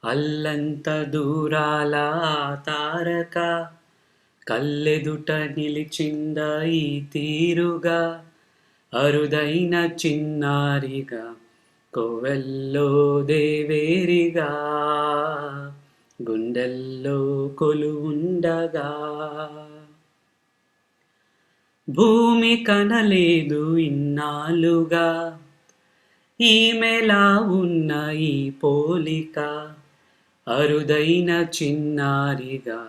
అల్లంత దూరాల తారక కల్లెదుట నిలిచింద ఈ తీరుగా అరుదైన చిన్నారిగా కోవెల్లో దేవేరిగా గుండెల్లో కొలువుండగా భూమి కనలేదు ఇన్నాళ్ళుగా ఈమెలా ఉన్న ఈ పోలిక అరుదైన చిన్నారిగా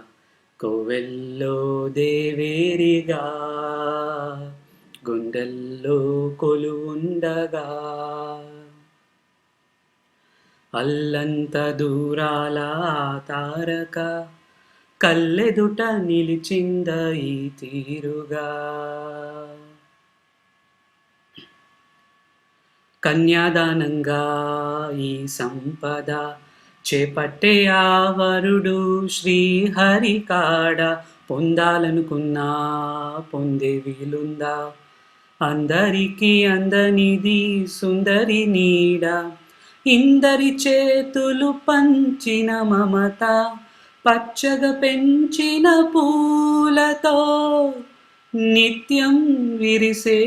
కోవెల్లో దేవేరిగా గుండెల్లో కొలువుండగా అల్లంత దూరాల తారక కల్లెదుట నిలిచింద ఈ తీరుగా కన్యాదానంగా ఈ సంపద చేపట్టే ఆ వరుడు శ్రీహరి కాడ పొందాలనుకున్నా పొందే వీలుందా అందరికీ అందనిది సుందరి నీడ ఇందరి చేతులు పంచిన మమత పచ్చగా పెంచిన పూలతో నిత్యం విరిసే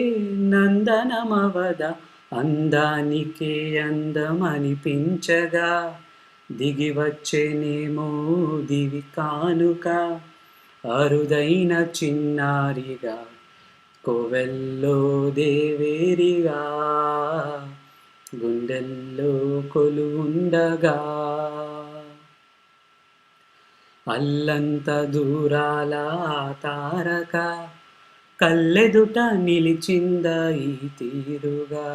నందనమవద అందానికే అందమనిపించగా దిగి వచ్చేనేమో దివి కానుక అరుదైన చిన్నారిగా కోవెల్లో దేవేరిగా గుండెల్లో కొలువుండగా అల్లంత దూరాల తారక కల్లెదుట నిలిచింద ఈ తీరుగా